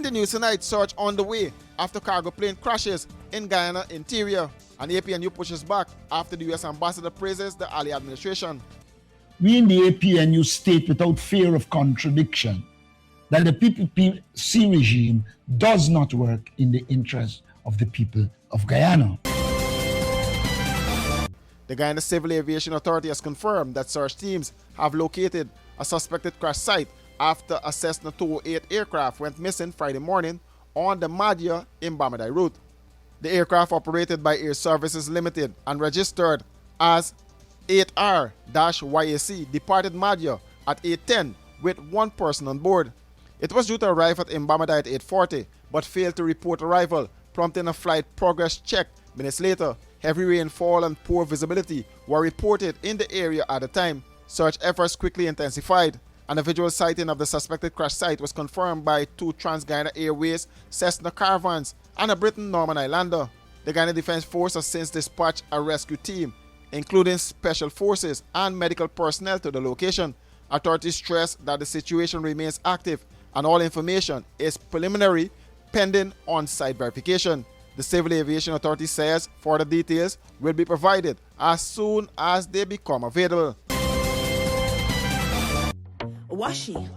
the news tonight, search on the way after cargo plane crashes in Guyana interior. And the APNU pushes back after the U.S. ambassador praises the Ali administration. We in the APNU state without fear of contradiction that the PPPC regime does not work in the interest of the people of Guyana. The Guyana Civil Aviation Authority has confirmed that search teams have located a suspected crash site after a Cessna 208 aircraft went missing Friday morning on the Madhya-Imbamidai route. The aircraft, operated by Air Services Limited and registered as 8R-YAC, departed Madhya at 8:10 with one person on board. It was due to arrive at Imbamidai at 8:40 but failed to report arrival, prompting a flight progress check. Minutes later, heavy rainfall and poor visibility were reported in the area at the time. Search efforts quickly intensified, and a visual sighting of the suspected crash site was confirmed by two Trans-Guyana Airways Cessna caravans and a Britain Norman Islander. The Guyana Defense Force has since dispatched a rescue team, including special forces and medical personnel, to the location. Authorities stress that the situation remains active and all information is preliminary, pending on-site verification. The Civil Aviation Authority says further details will be provided as soon as they become available. Washi.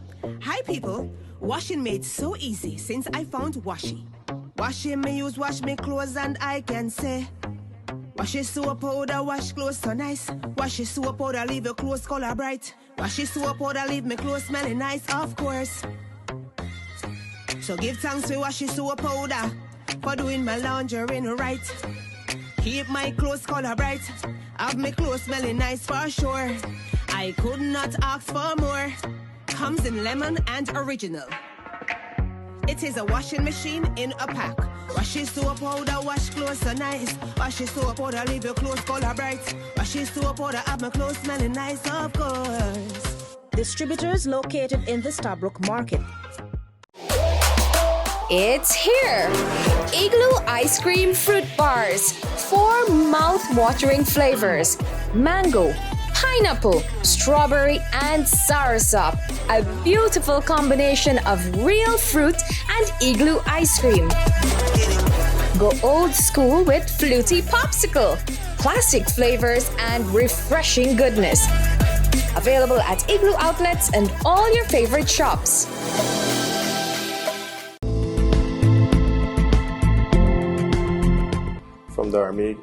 Hi people. Washing made so easy since I found Washi. Washing me use wash me clothes and I can say Washi soap powder wash clothes so nice. Washi soap powder leave your clothes color bright. Washi soap powder leave me clothes smelling nice, of course. So give thanks to Washi soap powder for doing my laundry right. Keep my clothes color bright. Have my clothes smelling nice for sure. I could not ask for more. Comes in lemon and original. It is a washing machine in a pack. Washi soap powder wash clothes so nice. Washi soap powder leave your clothes color bright. Washi soap powder have my clothes smelling nice, of course. Distributors located in the Stabrook Market. It's here! Igloo Ice Cream Fruit Bars. 4 mouth-watering flavors. Mango, pineapple, strawberry, and soursop. A beautiful combination of real fruit and Igloo ice cream. Go old school with fluty popsicle, classic flavors, and refreshing goodness. Available at Igloo outlets and all your favorite shops. From the Army,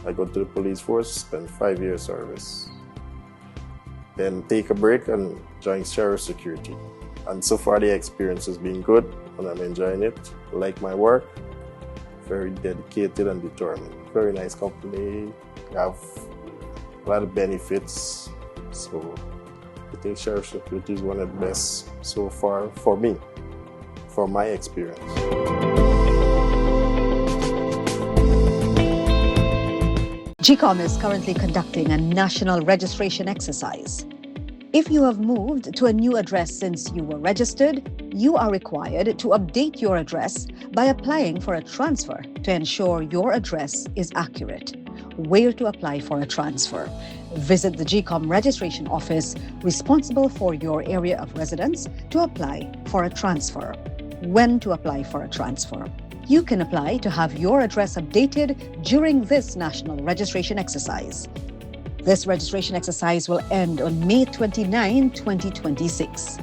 I go to the police force, spend 5 years service. Then take a break and join sheriff security. And so far the experience has been good and I'm enjoying it. I like my work, very dedicated and determined. Very nice company, have a lot of benefits. So I think sheriff security is one of the best so far for me, from my experience. GCOM is currently conducting a national registration exercise. If you have moved to a new address since you were registered, you are required to update your address by applying for a transfer to ensure your address is accurate. Where to apply for a transfer? Visit the GCOM registration office responsible for your area of residence to apply for a transfer. When to apply for a transfer? You can apply to have your address updated during this national registration exercise. This registration exercise will end on May 29, 2026.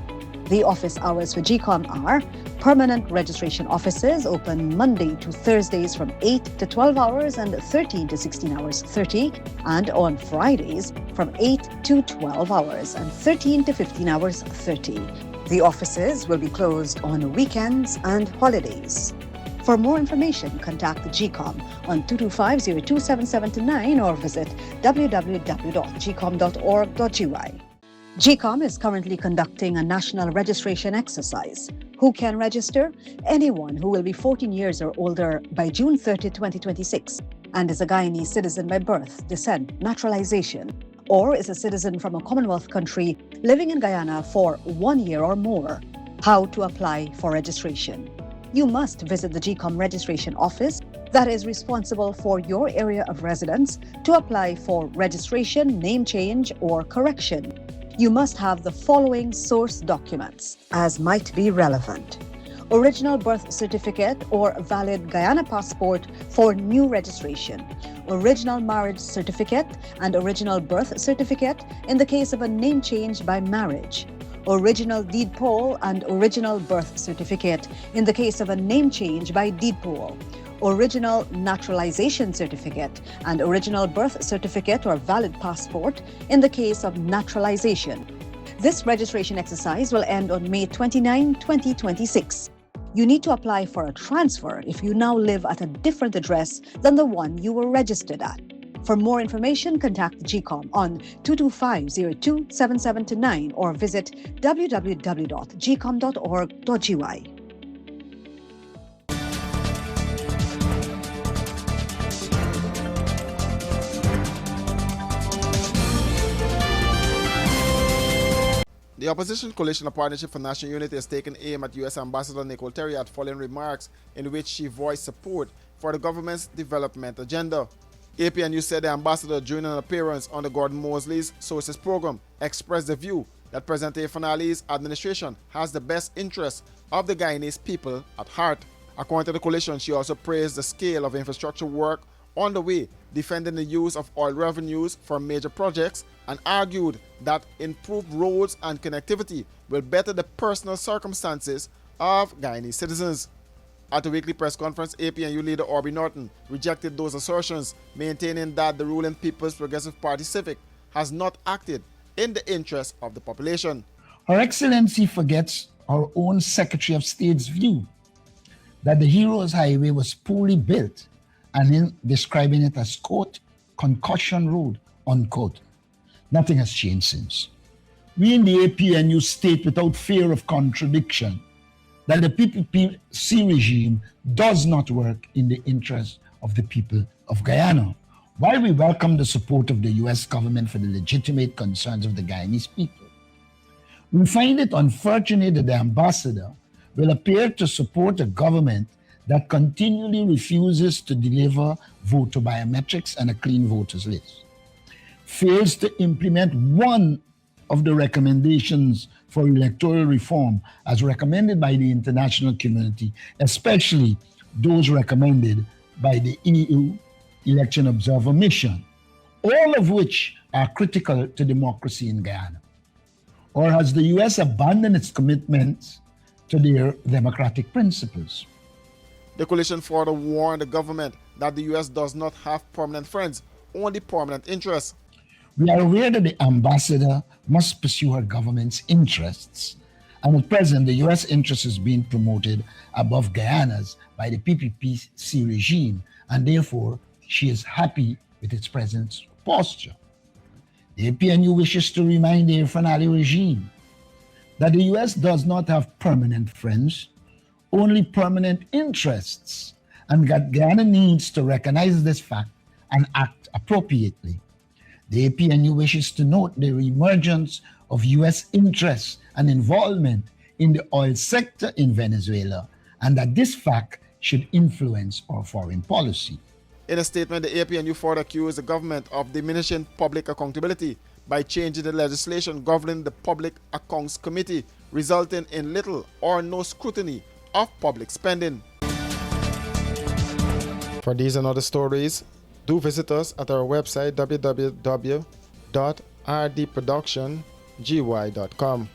The office hours for GCOM are: permanent registration offices open Monday to Thursdays from 8 to 12 hours and 13 to 16 hours 30, and on Fridays from 8 to 12 hours and 13 to 15 hours 30. The offices will be closed on weekends and holidays. For more information, contact the GCOM on 225-027729 or visit www.gcom.org.gy. GCOM is currently conducting a national registration exercise. Who can register? Anyone who will be 14 years or older by June 30, 2026 and is a Guyanese citizen by birth, descent, naturalization, or is a citizen from a Commonwealth country living in Guyana for 1 year or more. How to apply for registration? You must visit the GCOM registration office that is responsible for your area of residence to apply for registration, name change, or correction. You must have the following source documents as might be relevant: original birth certificate or valid Guyana passport for new registration, original marriage certificate and original birth certificate in the case of a name change by marriage, original deed poll and original birth certificate in the case of a name change by deed poll, original naturalization certificate and original birth certificate or valid passport in the case of naturalization. This registration exercise will end on May 29, 2026. You need to apply for a transfer if you now live at a different address than the one you were registered at. For more information, contact GCOM on 225-02-7729 or visit www.gcom.org.gy. The opposition coalition of Partnership for National Unity has taken aim at U.S. Ambassador Nicole Terriat following remarks in which she voiced support for the government's development agenda. APNU said the ambassador, during an appearance on the Gordon Mosley's Sources program, expressed the view that President Afanali's administration has the best interests of the Guyanese people at heart. According to the coalition, she also praised the scale of infrastructure work on the way, defending the use of oil revenues for major projects, and argued that improved roads and connectivity will better the personal circumstances of Guyanese citizens. At a weekly press conference, APNU leader Aubrey Norton rejected those assertions, maintaining that the ruling People's Progressive Party Civic has not acted in the interest of the population. Her Excellency forgets our own Secretary of State's view that the Heroes Highway was poorly built, and in describing it as, quote, concussion road, unquote. Nothing has changed since. We in the APNU state without fear of contradiction that the PPPC regime does not work in the interest of the people of Guyana. While we welcome the support of the U.S. government for the legitimate concerns of the Guyanese people, we find it unfortunate that the ambassador will appear to support a government that continually refuses to deliver voter biometrics and a clean voters list, fails to implement one of the recommendations for electoral reform as recommended by the international community, especially those recommended by the EU Election Observer Mission, all of which are critical to democracy in Guyana. Or has the US abandoned its commitments to their democratic principles? The coalition further warned the government that the U.S. does not have permanent friends, only permanent interests. We are aware that the ambassador must pursue her government's interests, and at present the U.S. interest is being promoted above Guyana's by the PPPC regime, and therefore she is happy with its present posture. The APNU wishes to remind the Afanali regime that the U.S. does not have permanent friends, only permanent interests, and that Guyana needs to recognize this fact and act appropriately. The APNU wishes to note the reemergence of U.S. interests and involvement in the oil sector in Venezuela, and that this fact should influence our foreign policy. In a statement, the APNU further accused the government of diminishing public accountability by changing the legislation governing the Public Accounts Committee, resulting in little or no scrutiny of public spending. For these and other stories, do visit us at our website www.rdproductiongy.com.